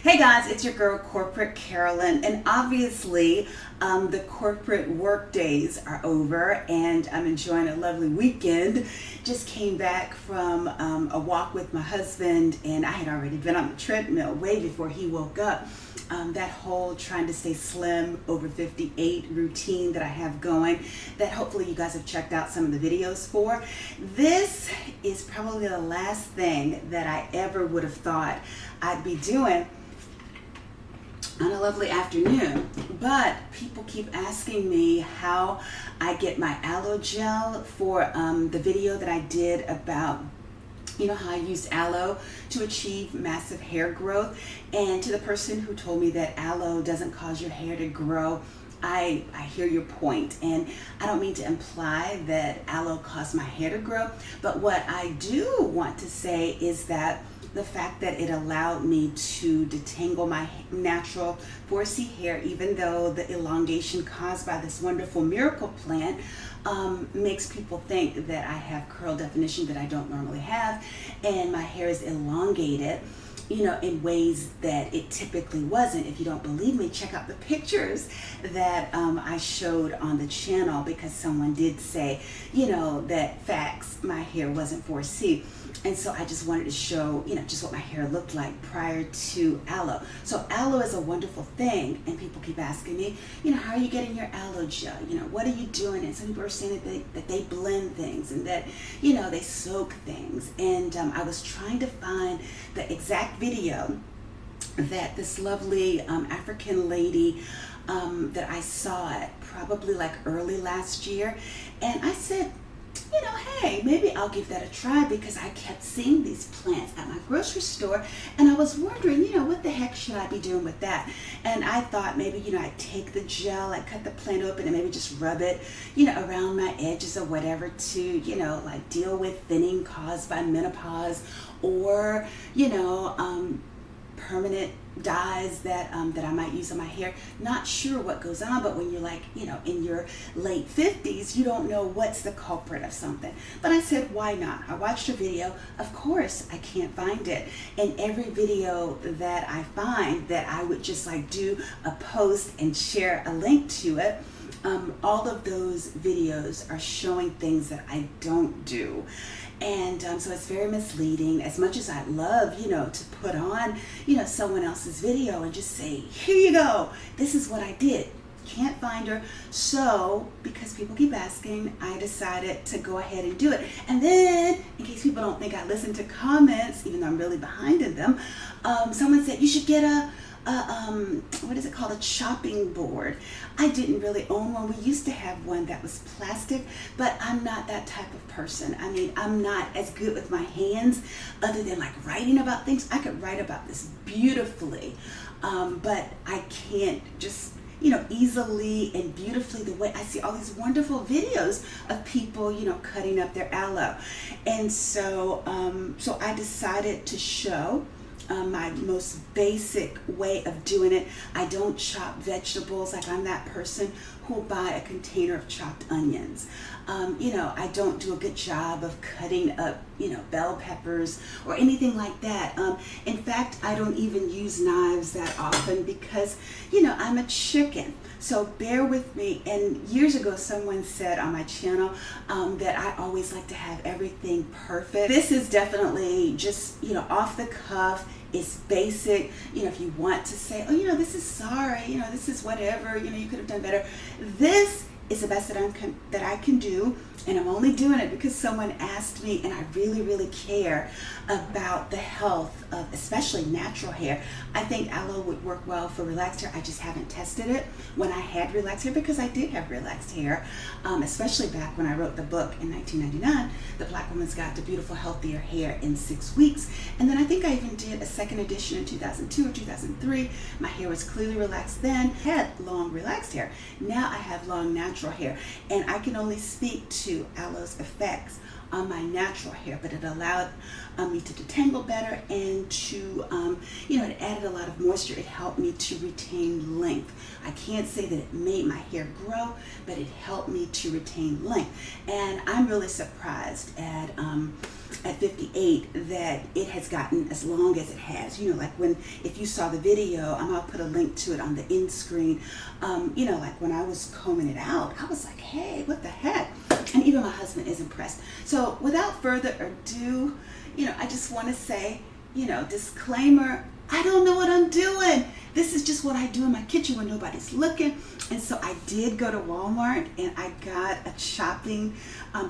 Hey guys, it's your girl Corporate Carolyn, and obviously the corporate work days are over and I'm enjoying a lovely weekend. Just came back from a walk with my husband, and I had already been on the treadmill way before he woke up. That whole trying to stay slim over 58 routine that I have going, that hopefully you guys have checked out some of the videos for. This is probably the last thing that I ever would have thought I'd be doing on a lovely afternoon, but people keep asking me how I get my aloe gel for the video that I did about how I used aloe to achieve massive hair growth. And to the person who told me that aloe doesn't cause your hair to grow, I hear your point, and I don't mean to imply that aloe caused my hair to grow, but what I do want to say is that the fact that it allowed me to detangle my natural 4C hair, even though the elongation caused by this wonderful miracle plant makes people think that I have curl definition that I don't normally have, and my hair is elongated in ways that it typically wasn't. If you don't believe me, check out the pictures that I showed on the channel, because someone did say, that facts, my hair wasn't 4C. And so I just wanted to show, just what my hair looked like prior to aloe. So aloe is a wonderful thing, and people keep asking me, how are you getting your aloe gel? What are you doing? And some people are saying that they blend things and that, they soak things. And I was trying to find the exact video that this lovely African lady that I saw it probably like early last year. And I said, hey, maybe I'll give that a try, because I kept seeing these plants at my grocery store, and I was wondering, what the heck should I be doing with that? And I thought maybe, I'd take the gel, I'd cut the plant open and maybe just rub it, around my edges or whatever to, like deal with thinning caused by menopause, or, permanent dyes that that I might use on my hair. Not sure what goes on, but when you're like, in your late 50s, you don't know what's the culprit of something. But I said, why not? I watched a video. Of course, I can't find it. And every video that I find that I would just like do a post and share a link to it, all of those videos are showing things that I don't do. And so it's very misleading. As much as I'd love, to put on, someone else's video and just say, here you go, this is what I did. Can't find her. So, because people keep asking, I decided to go ahead and do it. And then, in case people don't think I listen to comments, even though I'm really behind in them, someone said, you should get a what is it called, a chopping board. I didn't really own one. We used to have one that was plastic, but I'm not that type of person. I mean, I'm not as good with my hands, other than like writing about things. I could write about this beautifully, but I can't just easily and beautifully, the way I see all these wonderful videos of people, cutting up their aloe. And so so I decided to show my most basic way of doing it. I don't chop vegetables. Like, I'm that person who'll buy a container of chopped onions. I don't do a good job of cutting up, bell peppers or anything like that. In fact, I don't even use knives that often, because, I'm a chicken. So bear with me. And years ago, someone said on my channel that I always like to have everything perfect. This is definitely just, off the cuff. It's basic. If you want to say, oh, this is sorry, this is whatever, you could have done better. This is the best that I can do, and I'm only doing it because someone asked me, and I really, really care about the health of especially natural hair. I think aloe would work well for relaxed hair. I just haven't tested it when I had relaxed hair, because I did have relaxed hair, especially back when I wrote the book in 1999, The Black Woman's Guide to Beautiful, Healthier Hair in 6 Weeks. And then I think I even did a second edition in 2002 or 2003. My hair was clearly relaxed then. I had long relaxed hair. Now I have long natural hair, and I can only speak to aloe's effects on my natural hair, but it allowed me to detangle better, and to it added a lot of moisture, it helped me to retain length. I can't say that it made my hair grow, but it helped me to retain length. And I'm really surprised at 58 that it has gotten as long as it has. You know, like if you saw the video, I'll put a link to it on the end screen. You know, like when I was combing it out, I was like, hey, what the heck? And even my husband is impressed. So without further ado, you know, I just want to say, you know, disclaimer, I don't know what I'm doing. This is just what I do in my kitchen when nobody's looking. And so I did go to Walmart and I got a chopping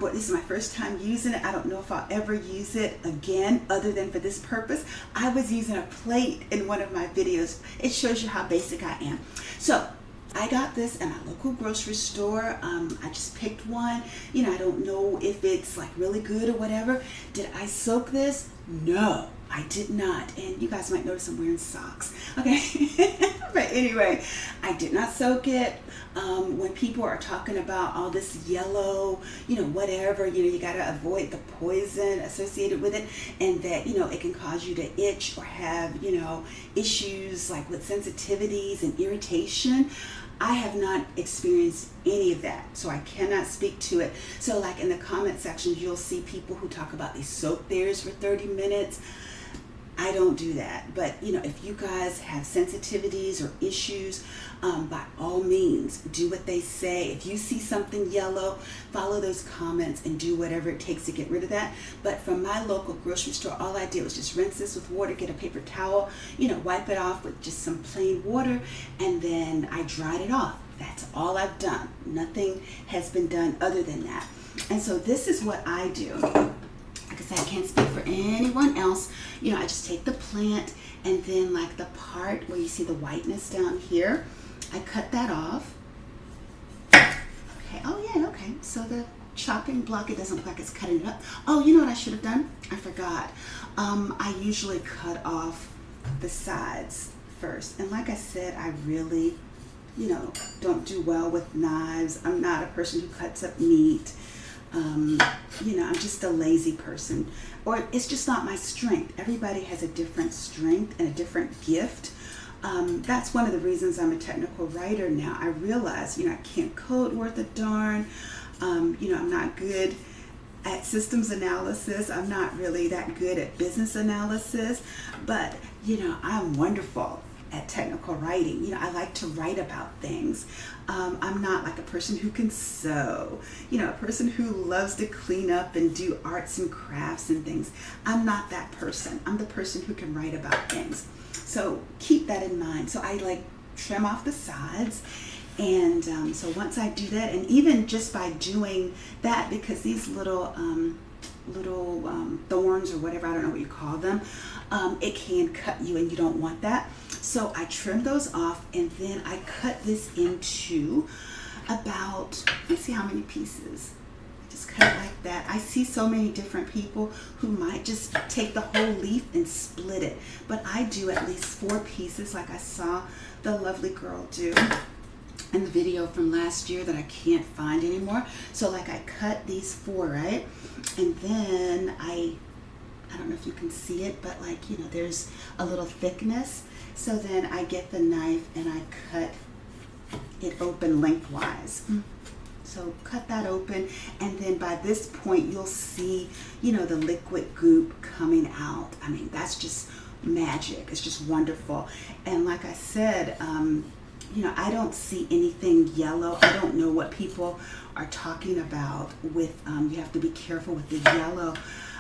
board. This is my first time using it. I don't know if I'll ever use it again other than for this purpose. I was using a plate in one of my videos. It shows you how basic I am. So I got this at my local grocery store. I just picked one. You know, I don't know if it's like really good or whatever. Did I soak this? No, I did not. And you guys might notice I'm wearing socks. Okay. But anyway, I did not soak it. When people are talking about all this yellow, you know, whatever, you know, you got to avoid the poison associated with it, and that, you know, it can cause you to itch or have, you know, issues like with sensitivities and irritation. I have not experienced any of that, so I cannot speak to it. So like in the comment sections, you'll see people who talk about they soak theirs for 30 minutes. I don't do that. But, you know, if you guys have sensitivities or issues, by all means, do what they say. If you see something yellow, follow those comments and do whatever it takes to get rid of that. But from my local grocery store, all I did was just rinse this with water, get a paper towel, you know, wipe it off with just some plain water, and then I dried it off. That's all I've done. Nothing has been done other than that. And so this is what I do. Like I said, I can't speak for anyone else. You know, I just take the plant and then like the part where you see the whiteness down here, I cut that off. Okay, oh yeah, okay. So the chopping block, it doesn't look like it's cutting it up. Oh, you know what I should have done? I forgot. I usually cut off the sides first. And like I said, I really, you know, don't do well with knives. I'm not a person who cuts up meat. You know, I'm just a lazy person, or it's just not my strength. Everybody has a different strength and a different gift. That's one of the reasons I'm a technical writer now. I realize, you know, I can't code worth a darn. You know, I'm not good at systems analysis. I'm not really that good at business analysis, but, you know, I'm wonderful at technical writing. You know, I like to write about things. I'm not like a person who can sew, you know, a person who loves to clean up and do arts and crafts and things. I'm not that person. I'm the person who can write about things. So keep that in mind. So I like trim off the sides. And so once I do that, and even just by doing that, because these little thorns or whatever, I don't know what you call them, it can cut you and you don't want that. So I trim those off, and then I cut this into about, let's see how many pieces. Just cut it like that. I see so many different people who might just take the whole leaf and split it, but I do at least 4 pieces like I saw the lovely girl do in the video from last year that I can't find anymore. So like I cut these 4, right? And then I don't know if you can see it, but like, you know, there's a little thickness. So then I get the knife and I cut it open lengthwise. So cut that open, and then by this point you'll see, you know, the liquid goop coming out. I mean, that's just magic. It's just wonderful. And like I said, you know, I don't see anything yellow. I don't know what people are talking about with, you have to be careful with the yellow.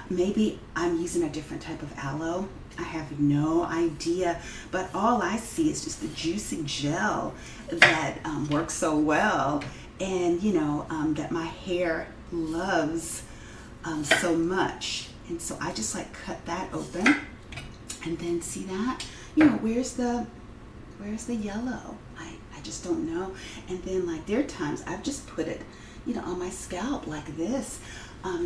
Maybe I'm using a different type of aloe. I have no idea, but all I see is just the juicy gel that works so well, and you know, that my hair loves so much. And so I just like cut that open, and then see that, you know, where's the yellow? I just don't know. And then like there are times I've just put it, you know, on my scalp like this.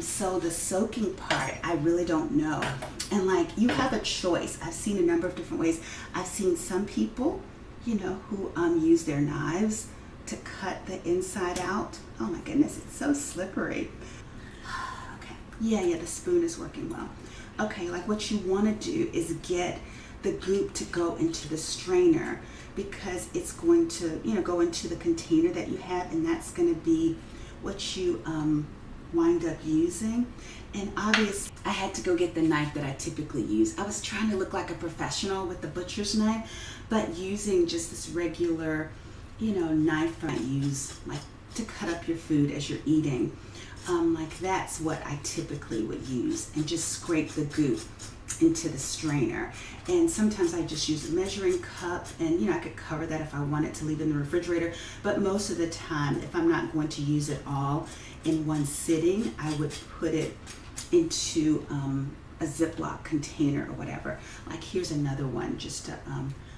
So the soaking part, I really don't know. And like, you have a choice. I've seen a number of different ways. I've seen some people, you know, who use their knives to cut the inside out. Oh my goodness, it's so slippery. Okay, yeah, the spoon is working well. Okay, like what you want to do is get the goop to go into the strainer, because it's going to, you know, go into the container that you have, and that's going to be what you wind up using. And obviously I had to go get the knife that I typically use. I was trying to look like a professional with the butcher's knife, but using just this regular, you know, knife I use like to cut up your food as you're eating. Like that's what I typically would use, and just scrape the goop into the strainer. And sometimes I just use a measuring cup, and you know, I could cover that if I wanted to leave it in the refrigerator, but most of the time, if I'm not going to use it all in one sitting, I would put it into a Ziploc container or whatever. Like here's another one, just to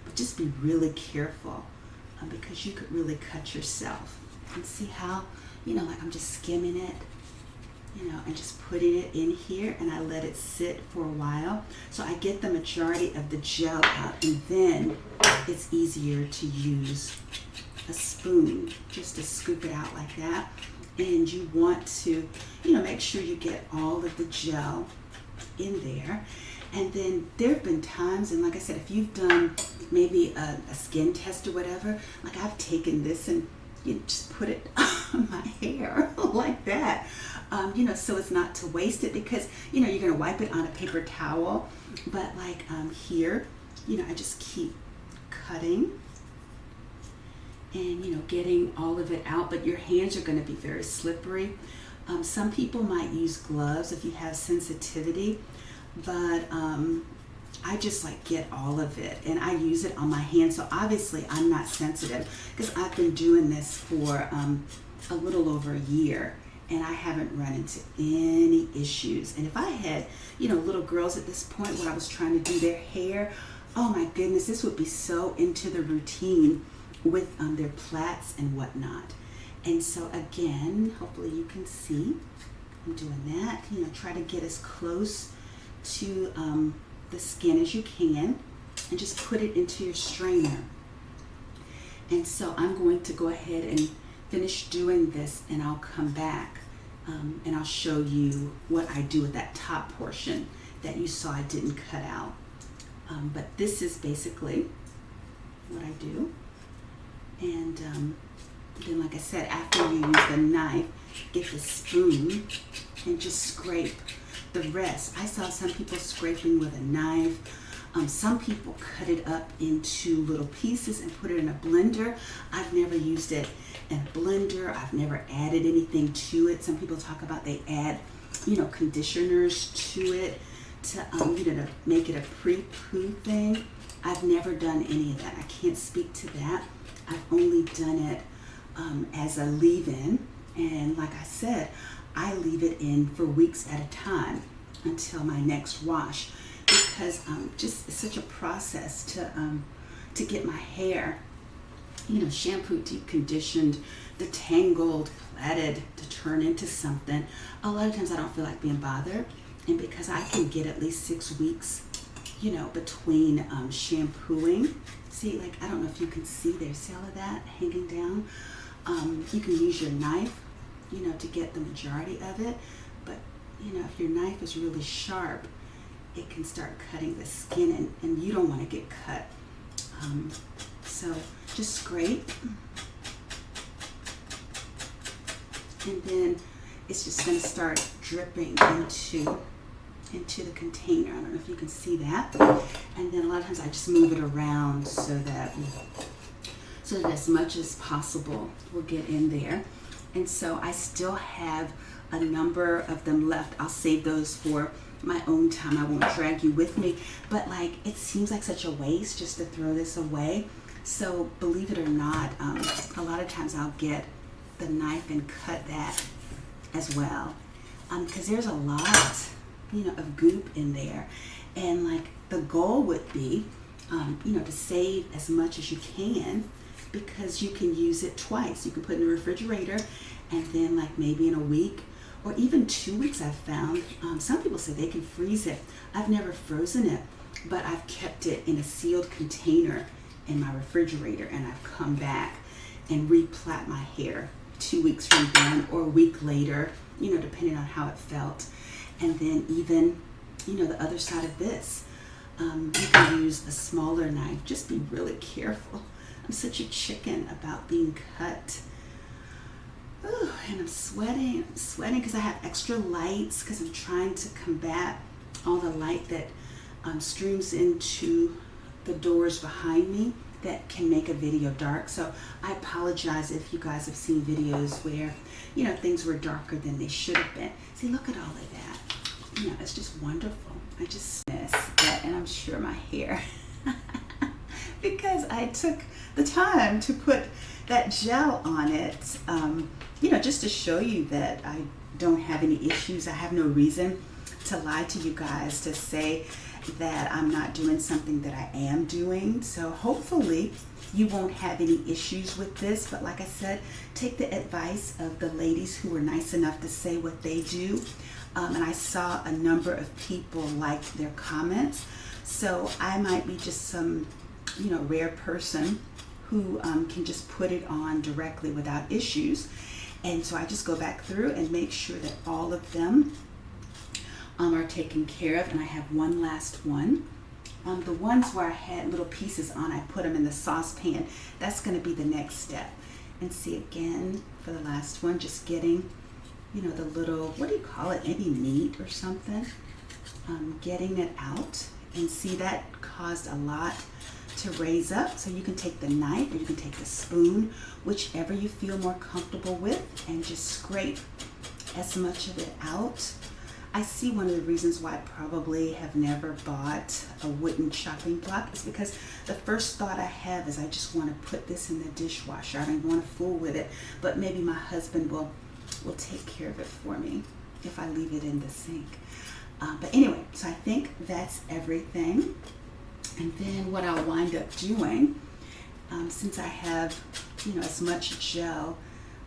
but just be really careful, because you could really cut yourself. And see how, you know, like I'm just skimming it, you know, and just putting it in here, and I let it sit for a while so I get the majority of the gel out, and then it's easier to use a spoon just to scoop it out like that. And you want to, you know, make sure you get all of the gel in there. And then there have been times, and like I said, if you've done maybe a skin test or whatever, like I've taken this and you just put it on my hair like that, you know, so it's not to waste it, because you know you're going to wipe it on a paper towel. But like here, you know, I just keep cutting and, you know, getting all of it out, but your hands are going to be very slippery. Some people might use gloves if you have sensitivity, but I just like get all of it, and I use it on my hands. So obviously I'm not sensitive, because I've been doing this for a little over a year, and I haven't run into any issues. And if I had, you know, little girls at this point where I was trying to do their hair, oh my goodness, this would be so into the routine with their plaits and whatnot. And so again, hopefully you can see I'm doing that. You know, try to get as close to the skin as you can, and just put it into your strainer. And so I'm going to go ahead and finish doing this, and I'll come back and I'll show you what I do with that top portion that you saw I didn't cut out. But this is basically what I do. And then, like I said, after you use the knife, get the spoon and just scrape the rest. I saw some people scraping with a knife. Some people cut it up into little pieces and put it in a blender. I've never used it in a blender. I've never added anything to it. Some people talk about they add, you know, conditioners to it to, you know, to make it a pre-poo thing. I've never done any of that. I can't speak to that. I've only done it as a leave-in, and like I said, I leave it in for weeks at a time until my next wash, because just it's such a process to get my hair, you know, shampooed, deep conditioned, detangled, plaited to turn into something. A lot of times I don't feel like being bothered, and because I can get at least 6 weeks, you know, between shampooing. See, like, I don't know if you can see there, see all of that hanging down? You can use your knife, you know, to get the majority of it, but you know, if your knife is really sharp, it can start cutting the skin, and you don't want to get cut. So just scrape, and then it's just going to start dripping into the container. I don't know if you can see that. And then a lot of times I just move it around so that as much as possible will get in there. And so I still have a number of them left. I'll save those for my own time. I won't drag you with me, but like, it seems like such a waste just to throw this away. So believe it or not, a lot of times I'll get the knife and cut that as well, because there's a lot, you know, of goop in there. And like, the goal would be, you know, to save as much as you can, because you can use it twice. You can put it in the refrigerator, and then like maybe in a week or even 2 weeks, I've found. Some people say they can freeze it. I've never frozen it, but I've kept it in a sealed container in my refrigerator, and I've come back and replait my hair 2 weeks from then, or a week later, you know, depending on how it felt. And then even, you know, the other side of this, You can use a smaller knife. Just be really careful. I'm such a chicken about being cut. Ooh, and I'm sweating because I have extra lights because I'm trying to combat all the light that streams into the doors behind me that can make a video dark. So I apologize if you guys have seen videos where, you know, things were darker than they should have been. See, look at all of that. You know, it's just wonderful. I just miss that, and I'm sure my hair, because I took the time to put that gel on it, you know, just to show you that I don't have any issues. I have no reason to lie to you guys, to say that I'm not doing something that I am doing. So hopefully you won't have any issues with this. But like I said, take the advice of the ladies who were nice enough to say what they do. And I saw a number of people liked their comments. So I might be just some, you know, rare person who can just put it on directly without issues. And so I just go back through and make sure that all of them are taken care of. And I have one last one. The ones where I had little pieces on, I put them in the saucepan. That's going to be the next step. And see, again, for the last one, just getting, you know, the little, what do you call it, maybe meat or something, getting it out. And see, that caused a lot to raise up. So you can take the knife or you can take the spoon, whichever you feel more comfortable with, and just scrape as much of it out. I see one of the reasons why I probably have never bought a wooden chopping block is because the first thought I have is I just want to put this in the dishwasher. I don't want to fool with it, but maybe my husband will take care of it for me if I leave it in the sink. But anyway, so I think that's everything. And then what I'll wind up doing, since I have, you know, as much gel,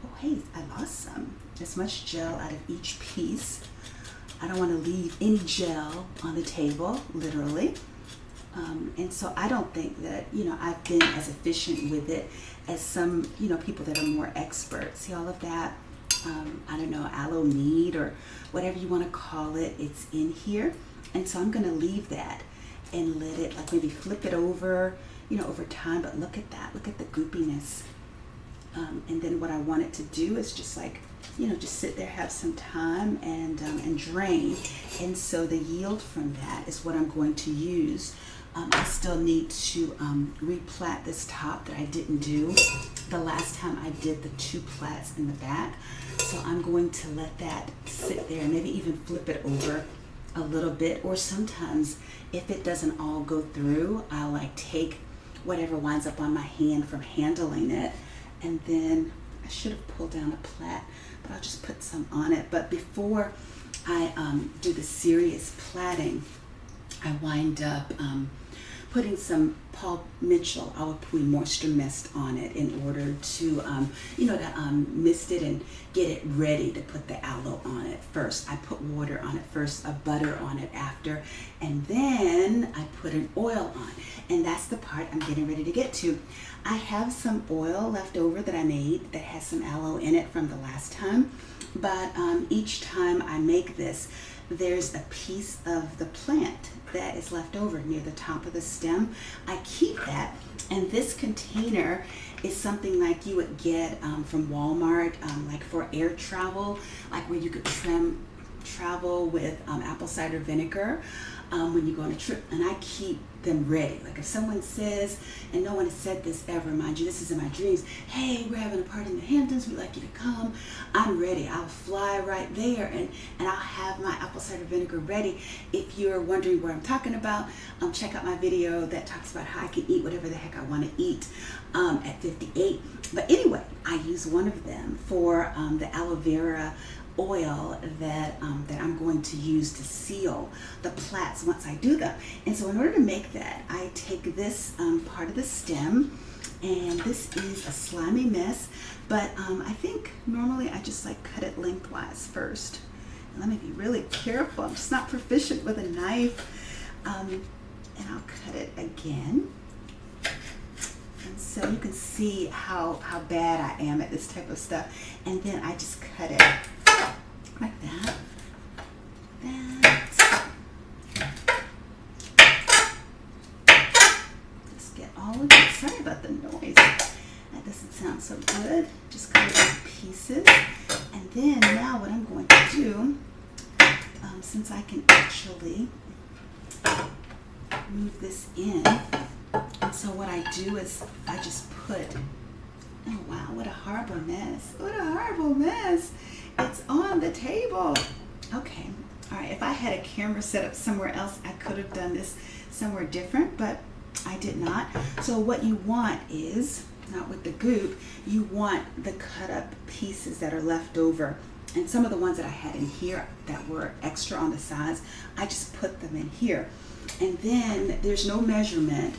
oh hey, I lost some, as much gel out of each piece. I don't want to leave any gel on the table, literally. And so I don't think that, you know, I've been as efficient with it as some, you know, people that are more expert. See all of that? I don't know, aloe mead or whatever you want to call it, it's in here. And so I'm going to leave that and let it, like, maybe flip it over, you know, over time. But look at that, look at the goopiness. And then what I want it to do is just, like, you know, just sit there, have some time, and drain. And so the yield from that is what I'm going to use. I still need to replat this top that I didn't do the last time I did the 2 plats in the back. So I'm going to let that sit there and maybe even flip it over a little bit. Or sometimes if it doesn't all go through, I'll, like, take whatever winds up on my hand from handling it, and then I should have pulled down a plait, but I'll just put some on it. But before I do the serious plaiting, I wind up putting some Paul Mitchell Awapuhi Moisture Mist on it in order to, you know, to mist it and get it ready to put the aloe on it first. I put water on it first, a butter on it after, and then I put an oil on. And that's the part I'm getting ready to get to. I have some oil left over that I made that has some aloe in it from the last time, but each time I make this, there's a piece of the plant that is left over near the top of the stem. I keep that, and this container is something like you would get from Walmart, like for air travel, like where you could travel with apple cider vinegar when you go on a trip. And I keep them ready. Like if someone says, and no one has said this ever, mind you, this is in my dreams, hey, we're having a party in the Hamptons, we'd like you to come, I'm ready. I'll fly right there, and I'll have my apple cider vinegar ready. If you're wondering where I'm talking about, check out my video that talks about how I can eat whatever the heck I want to eat at 58. But anyway, I use one of them for the aloe vera oil that I'm going to use to seal the plaits once I do them. And so in order to make that, I take this part of the stem, and this is a slimy mess, but I think normally I just like cut it lengthwise first. And let me be really careful, I'm just not proficient with a knife. And I'll cut it again. And so you can see how bad I am at this type of stuff. And then I just cut it like that. Okay, sorry about the noise. That doesn't sound so good. Just cut it into pieces. And then now what I'm going to do, since I can actually move this in, so what I do is I just put, oh wow, what a horrible mess. What a horrible mess. It's on the table. Okay, all right, if I had a camera set up somewhere else, I could have done this somewhere different, but I did not. So what you want is, not with the goop, you want the cut up pieces that are left over. And some of the ones that I had in here that were extra on the sides, I just put them in here. And then there's no measurement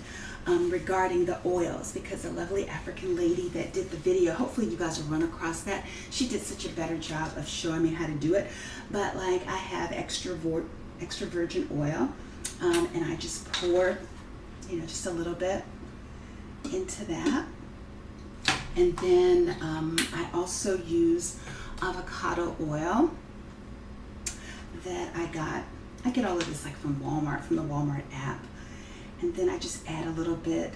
regarding the oils, because the lovely African lady that did the video, hopefully you guys will run across that. She did such a better job of showing me how to do it. But like I have extra virgin oil, and I just pour, you know, just a little bit into that. And then I also use avocado oil that I get all of this like from Walmart, from the Walmart app. And then I just add a little bit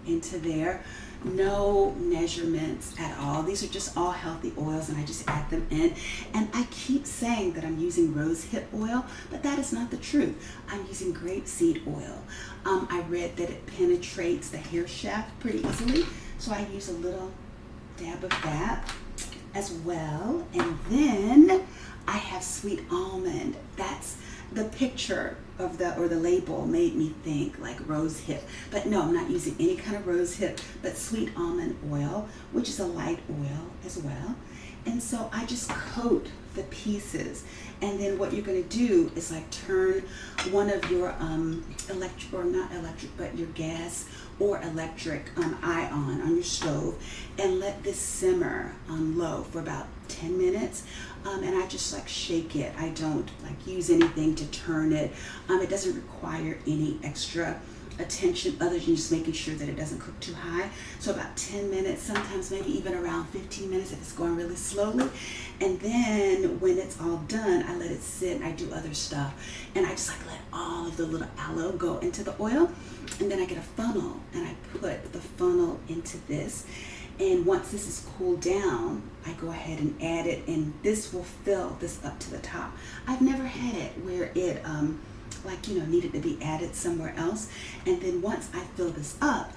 into there. No measurements at all. These are just all healthy oils, and I just add them in. And I keep saying that I'm using rosehip oil, but that is not the truth. I'm using grapeseed oil. I read that it penetrates the hair shaft pretty easily, so I use a little dab of that as well. And then I have sweet almond. That's the picture of the label made me think like rose hip, but no, I'm not using any kind of rose hip, but sweet almond oil, which is a light oil as well. And so I just coat the pieces, and then what you're going to do is like turn one of your electric, or not electric, but your gas or electric eye on your stove, and let this simmer on low for about 10 minutes. And I just like shake it. I don't like use anything to turn it. It doesn't require any extra attention other than just making sure that it doesn't cook too high. So about 10 minutes, sometimes maybe even around 15 minutes if it's going really slowly. And then when it's all done, I let it sit and I do other stuff. And I just like let all of the little aloe go into the oil. And then I get a funnel and I put the funnel into this. And once this is cooled down, I go ahead and add it, and this will fill this up to the top. I've never had it where it like, you know, needed to be added somewhere else. And then once I fill this up,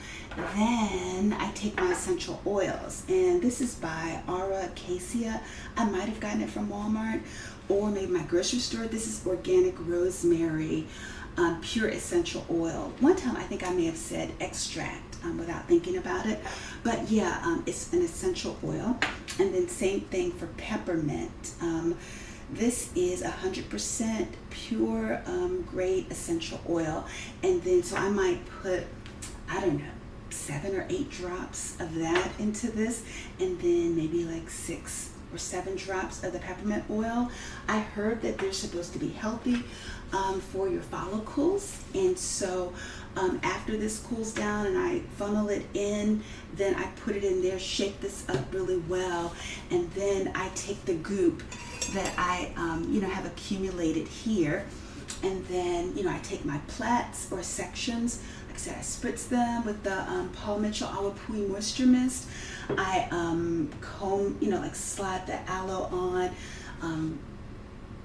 then I take my essential oils, and this is by Aethiopika. I might have gotten it from Walmart or maybe my grocery store. This is organic rosemary, pure essential oil. One time I think I may have said extract without thinking about it, but yeah, it's an essential oil. And then same thing for peppermint. This is 100% pure grade essential oil. And then so I might put, I don't know, 7 or 8 drops of that into this, and then maybe like 6 or 7 drops of the peppermint oil. I heard that they're supposed to be healthy for your follicles. And so after this cools down and I funnel it in, then I put it in there, shake this up really well, and then I take the goop that I you know, have accumulated here, and then, you know, I take my plaits or sections. Like I said, I spritz them with the Paul Mitchell Awapuhi Moisture Mist. I comb, you know, like slide the aloe on,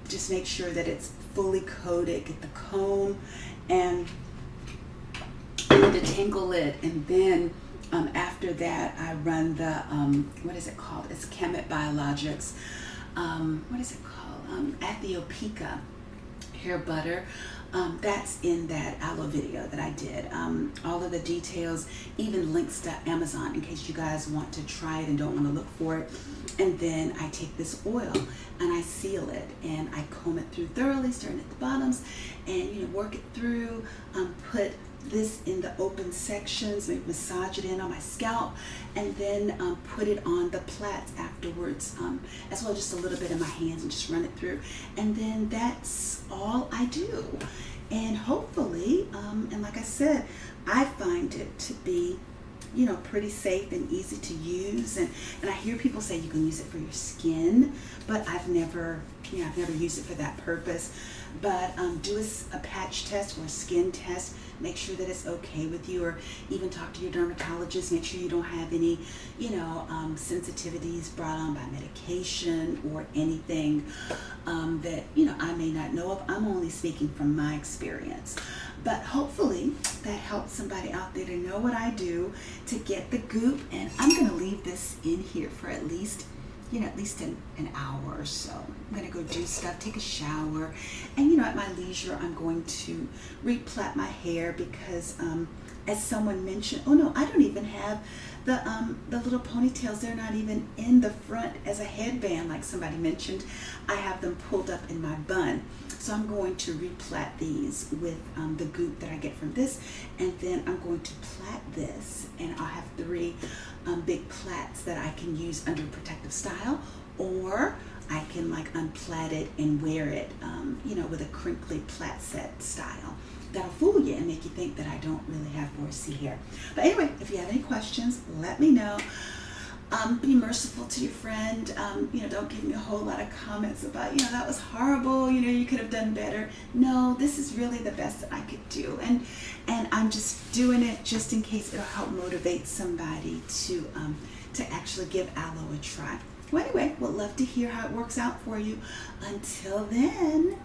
just make sure that it's fully coated, get the comb and detangle it. And then after that I run the what is it called? It's Qhemet Biologics. What is it called? Aethiopika hair butter. That's in that aloe video that I did. All of the details, even links to Amazon in case you guys want to try it and don't want to look for it. And then I take this oil and I seal it, and I comb it through thoroughly, starting at the bottoms, and, you know, work it through. Put this in the open sections, maybe massage it in on my scalp, and then put it on the plaits afterwards, as well, just a little bit in my hands, and just run it through. And then that's all I do. And hopefully, and like I said, I find it to be you know, pretty safe and easy to use. And I hear people say you can use it for your skin, but I've never used it for that purpose. But do a patch test or a skin test. Make sure that it's okay with you, or even talk to your dermatologist. Make sure you don't have any, you know, sensitivities brought on by medication or anything that, you know, I may not know of. I'm only speaking from my experience. But hopefully that helps somebody out there to know what I do to get the goop. And I'm going to leave this in here for at least an hour or so. I'm going to go do stuff, take a shower, and, you know, at my leisure, I'm going to replait my hair because, as someone mentioned, oh no, I don't even have the little ponytails. They're not even in the front as a headband like somebody mentioned. I have them pulled up in my bun. So I'm going to replait these with the goop that I get from this, and then I'm going to plait this, and I'll have 3 big plaits that I can use under protective style, or I can like unplait it and wear it, you know, with a crinkly plait set style. That'll fool you and make you think that I don't really have 4C hair. But anyway, if you have any questions, let me know. Be merciful to your friend. You know, don't give me a whole lot of comments about, you know, that was horrible, you know, you could have done better. No, this is really the best that I could do. And I'm just doing it just in case it'll help motivate somebody to actually give aloe a try. Well, anyway, would love to hear how it works out for you. Until then,